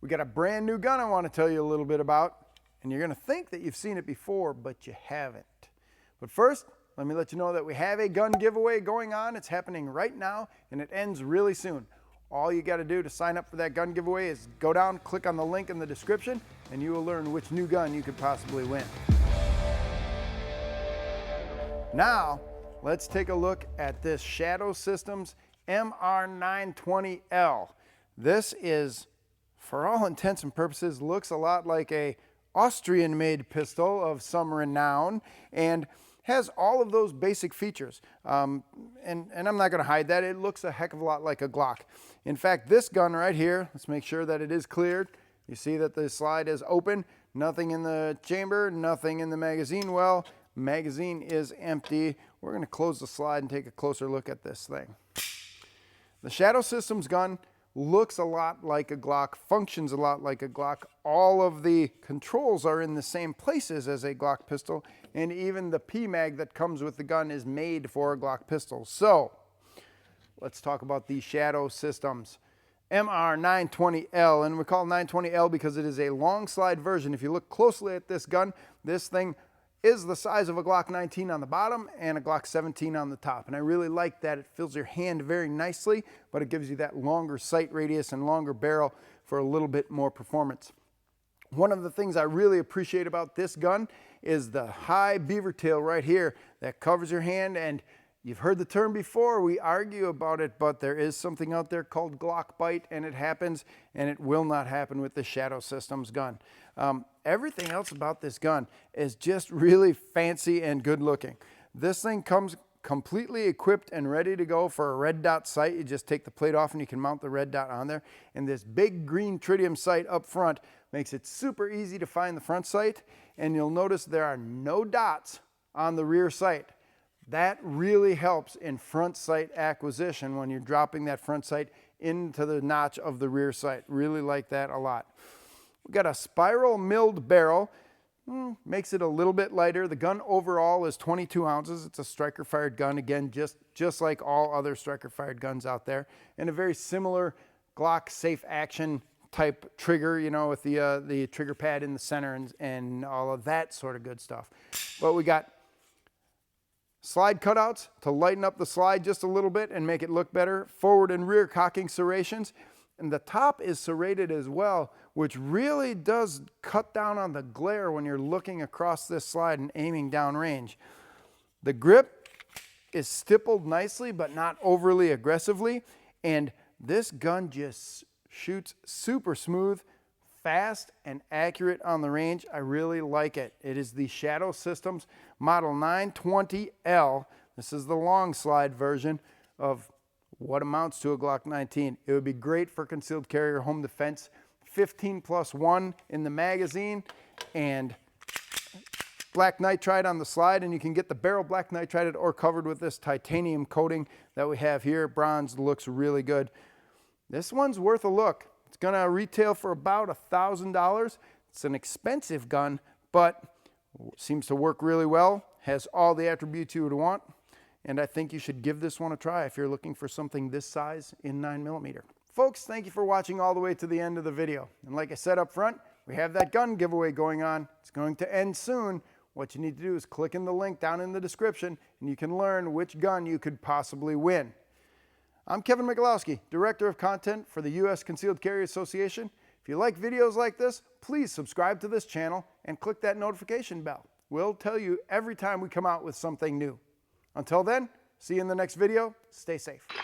We got a brand new gun I want to tell you a little bit about, and you're going to think that you've seen it before, but you haven't. But first, let me let you know that we have a gun giveaway going on. It's happening right now, and it ends really soon. All you got to do to sign up for that gun giveaway is go down, click on the link in the description, and you will learn which new gun you could possibly win. Now, let's take a look at this Shadow Systems MR920L. This is, for all intents and purposes, looks a lot like a Austrian-made pistol of some renown and has all of those basic features. And I'm not going to hide that. It looks a heck of a lot like a Glock. In fact, this gun right here, let's make sure that it is cleared. You see that the slide is open, nothing in the chamber, nothing in the magazine well. Magazine is empty. We're going to close the slide and take a closer look at this thing. The Shadow Systems gun looks a lot like a Glock, functions a lot like a Glock. All of the controls are in the same places as a Glock pistol, and even the PMag that comes with the gun is made for a Glock pistol. So, let's talk about the Shadow Systems MR920L, and we call it 920L because it is a long slide version. If you look closely at this gun, this thing is the size of a Glock 19 on the bottom and a Glock 17 on the top. And I really like that. It fills your hand very nicely, but it gives you that longer sight radius and longer barrel for a little bit more performance. One of the things I really appreciate about this gun is the high beaver tail right here that covers your hand. And you've heard the term before, we argue about it, but there is something out there called Glock bite, and it happens, and it will not happen with the Shadow Systems gun. Everything else about this gun is just really fancy and good looking. This thing comes completely equipped and ready to go for a red dot sight. You just take the plate off and you can mount the red dot on there. And this big green tritium sight up front makes it super easy to find the front sight. And you'll notice there are no dots on the rear sight. That really helps in front sight acquisition when you're dropping that front sight into the notch of the rear sight. Really like that a lot. We've got a spiral milled barrel, makes it a little bit lighter. The gun overall is 22 ounces. It's a striker fired gun, again, just like all other striker fired guns out there. And a very similar Glock safe action type trigger, you know, with the trigger pad in the center and all of that sort of good stuff. But we got slide cutouts to lighten up the slide just a little bit and make it look better. Forward and rear cocking serrations. And the top is serrated as well, which really does cut down on the glare when you're looking across this slide and aiming down range. The grip is stippled nicely, but not overly aggressively. And this gun just shoots super smooth, fast, and accurate on the range. I really like it. It is the Shadow Systems Model 920L. This is the long slide version of what amounts to a Glock 19. It would be great for concealed carry or home defense. 15+1 in the magazine and black nitride on the slide, and you can get the barrel black nitrided or covered with this titanium coating that we have here. Bronze looks really good. This one's worth a look. It's gonna retail for about $1,000. It's an expensive gun, but seems to work really well, has all the attributes you would want. And I think you should give this one a try if you're looking for something this size in 9mm. Folks, thank you for watching all the way to the end of the video. And like I said up front, we have that gun giveaway going on. It's going to end soon. What you need to do is click in the link down in the description and you can learn which gun you could possibly win. I'm Kevin Michalowski, Director of Content for the U.S. Concealed Carry Association. If you like videos like this, please subscribe to this channel and click that notification bell. We'll tell you every time we come out with something new. Until then, see you in the next video. Stay safe.